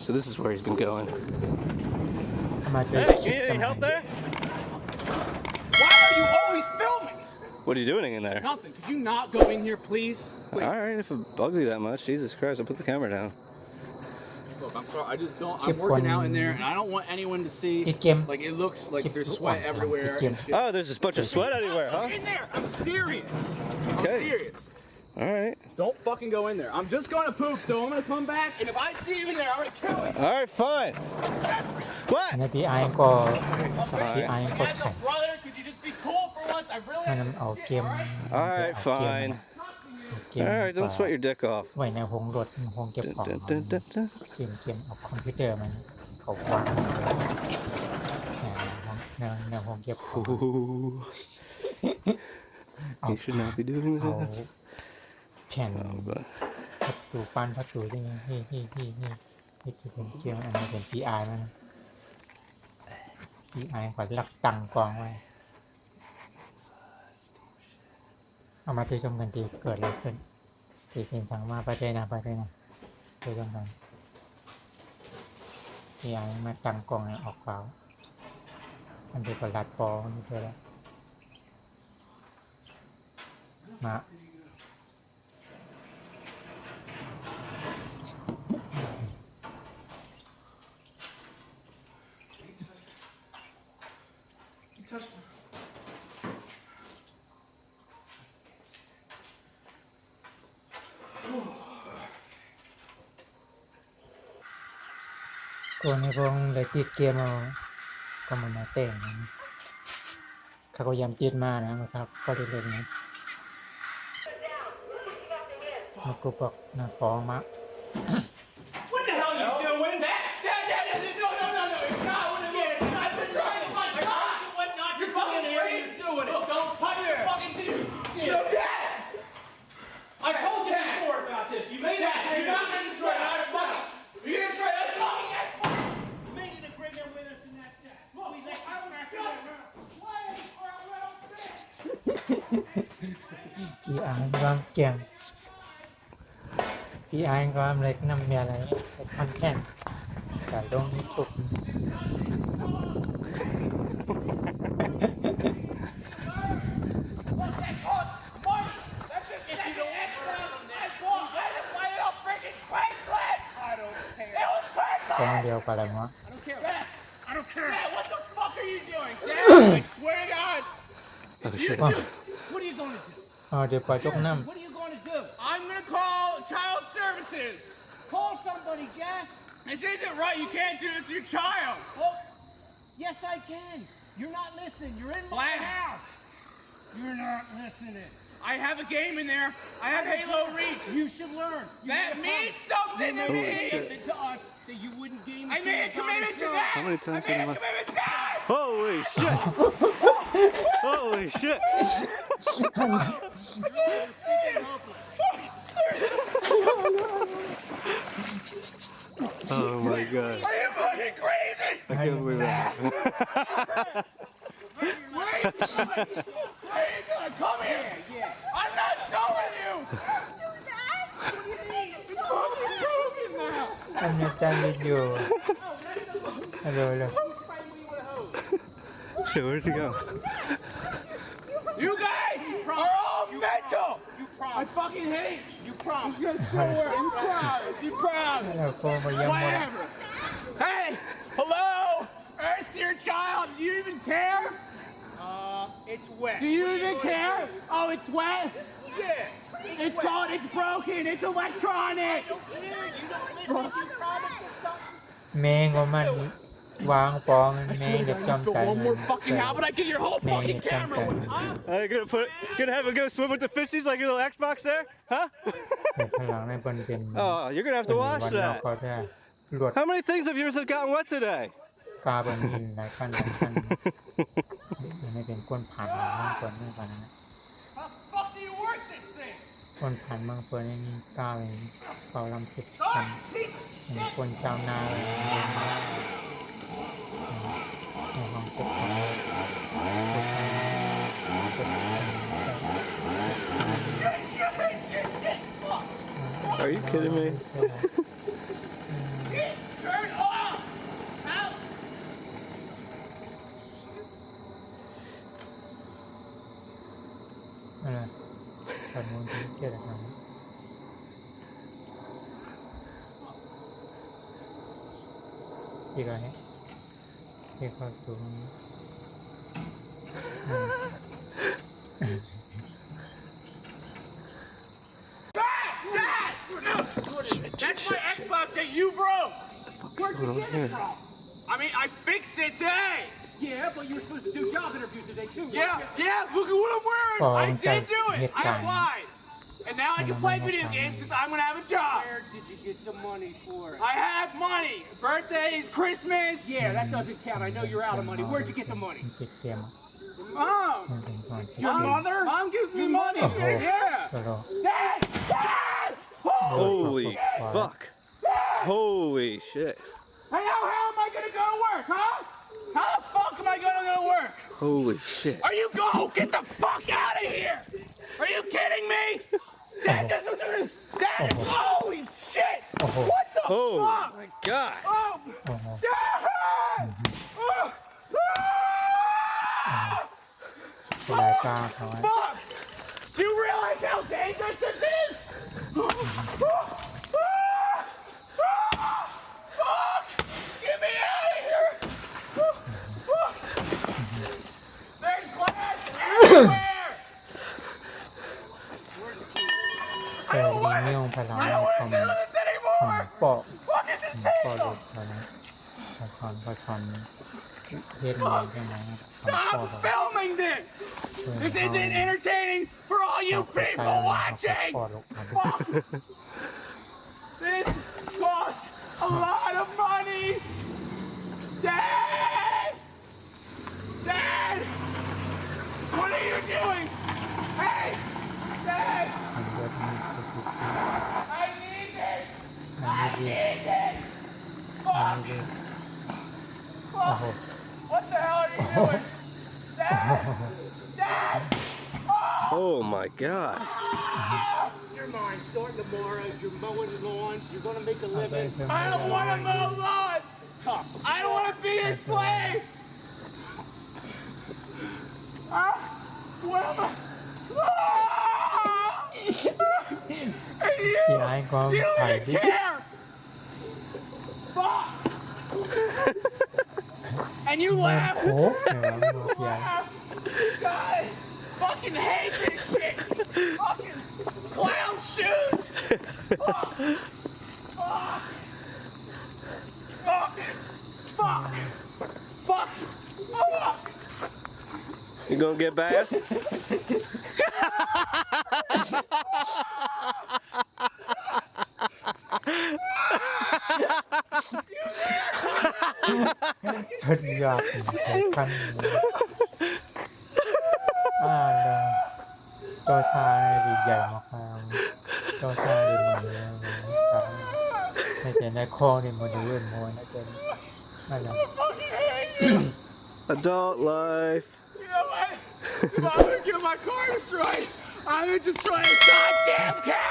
So this is where he's been going. มาด้วย Hey, คลิป can you จะ need มา help there? Why are you always filming? What are you doing in there? Nothing. Could you not go in here, please? Please. All right, if it bugs you that much, Jesus Christ, I'll put the camera down. Look, I'm sorry. I just don't. Keep I'm working on- out in there, and I don't want anyone to see. ติดเกม Like it looks like Keep there's on- sweat on- everywhere. keep and shit. Oh, there's just a bunch of sweat everywhere, huh? In there. I'm serious. Okay. I'm serious. All right. Don't fucking go in there. I'm just gonna poop, so I'm gonna come back, and if I see you in there, I'm gonna kill you. All right, fine. อัน What? นี้พี่ไอก็พี่ไอก็ As ถ่าย a brother, could you just be cool for once? I really. มันเอาเกม All right, เอาเกม fine. เกม All right, don't sweat your dick off. ไว้ในห้องรถห้องเก็บของ Dun, dun, dun, dun. เกมเอาคอมพิวเตอร์มันเขาวางในห้องเก็บของ Ooh. You should not be doing เอา that. แผ่น Oh, but ประตูปั้นประตูที่นี่จะเป็นเกมอันนี้เป็น PI มัน PI ก่อนลักตังกองไว้เอามาตีชมกันดีเกิดอะไรขึ้นตีเป็นสังมาไปเลยนะตีชมกัน PI มาตังกองออกเปล่ามันดูกระลัดปอนี่ตัวแล้วมา คนในพงเลยติดเกมเอาก็มันมาเต้นเขาก็ยำติดมานะครับก็ได้เล่นนะมันก็บอกนะปองมา What the hell are you doing? No. It's not what it is. I've been trying to find my God. What not? You're fucking crazy. You're doing it. Don't touch your fucking dude. You're dead. I told you before about this. You made that. You're not getting this right. I'm fucking. You're just right. I'm talking at you made an agreement with us in that chat. Well, we let you back in. Why are you around this? ที่อ่านความเก่งที่อ่านความเล็กน้ำเมียอะไรเป็นคอนเทนต์แต่ลงยูทูบ กองเดียวกันเลยวะ I don't care. Dad, what the fuck are you doing? Dad, I swear to God. Oh, shit. What are you going to do? เดี๋ยวปล่อยตกน้ What are you going to do? I'm going to call child services. Call somebody, Jess. This isn't right. You can't do this to your child. Oh, yes, I can. You're not listening. You're in my house. You're not listening. I have a game in there. I have Halo Reach. You should learn. You That made a means promise. something to You me. made a commitment to us that you wouldn't game. I made a commitment to that. How many times I made have a I- commitment to that. Holy shit! Holy shit! Oh my god. Are you fucking crazy? I can't believe that. Wait! Where are you going? Come here. I'm not done with you. It's fucking broken now. ำอันนี้ตั้งวิดีโอฮัลโหลเลย Shit, where'd he go? You guys are all mental. You promise. I fucking hate you. Promise. You promise. You promise. แล้วก็มายังหมด Whatever. Hey, hello. Earth, your child. Do you even care? It's wet. Do you even care? Oh, it's wet. Yeah. It's called. It's broken. It's electronic. You don't listen. You promised us something. แมงของมันวางปองแมงเด็กจอมใจ One more fucking. How about I get your whole Man, fucking it's camera? something. Gonna have a go swim with the fishies like your little Xbox there? Huh? แต่พลังในบนเป็น Oh, you're gonna have to watch วันเรา that. ก็ได้หลวด How many things of yours have gotten wet today? กาบนดินหลายขั้นอันนี้เป็นก้นผ่านบางคนนี่ก่อนนะ How the fuck do you work this thing? ก้นผ่านบางคนนี่กาเป็นเป่าลำสิบคันเป็นคนเจ้านาในห้องเก็บของ Are you kidding me? ชื่ออะไรครับอีกอะไรอีกประตูThat's my Xbox that you broke. Where'd you get it from? I mean, I fixed it today. Yeah, but you were supposed to do job interviews today too. Yeah, look at what I'm wearing. I did do it. I applied. And now I can play video games because I'm going to have a job. Where did you get the money for it? I have money. Birthdays, Christmas. Yeah, that doesn't count. I know you're out of money. Where'd you get the money? ติดเกม Mom. มันเป็นก่อนติด Your เกม mother? Mom gives me money. Oh. Yeah. ก็รอ Dad! Dad! Holy fuck. Holy shit. Hey, how am I going to go to work, huh? How the fuck am I going to go to work? Holy shit. Are you go? Get the fuck out of here! Are you kidding me? Dad, this is Dad! Holy shit! What the Oh fuck? my god. Oh! โอ้โห Dad! Ah! ผู้ร้ายกล้าเขาไว้ Fuck! Do you realize how dangerous this is? Fuck! Get me out of here! There's glass everywhere! แต่ดีเมี่ยวพลัง I don't คอ want ม to do this คอม anymore! ปอก Fucking ปอก disabled! ลูกแล้วนะพอชอนเฮ็ดเลยใช่ไหมคอมปอก Stop filming this! This isn't entertaining for all you people watching! ปอกลูกครับ Fuck! This costs a lot of money! Dad! Dad! What are you doing? Hey! Dad! มันเลือดมีสุพิซี I need this! มัน I มี need this! มัน Fuck! มีโอ้โห What the hell are you doing? Dad! Dad! Oh my god. Your mind's starting tomorrow. You're mowing lawns. You're gonna make a เอาไป living. เพิ่ม I don't want to mow lawns! Tough. I don't want to be your slave! What am I? And you, พี่ไอ้ก็ you ถ่าย don't ดิ even care! Fuck! And you มัน laugh! โคกเหรอพี่ไอ้ God, fucking hate this shit! Fucking clown shoes! Fuck! Fuck! Fuck! Fuck! Fuck! Fuck! You gonna get bath? สุดยอดขั้นเลยตัวชายดีใหญ่มากๆตัวชายดีเหมือนจ้าในใจในคอดีเหมือนเลื่อนมวยนะเจนอะไร Fucking hate you! Adult life. You know what? If I'm gonna get my car destroyed, I'm gonna destroy a goddamn cat!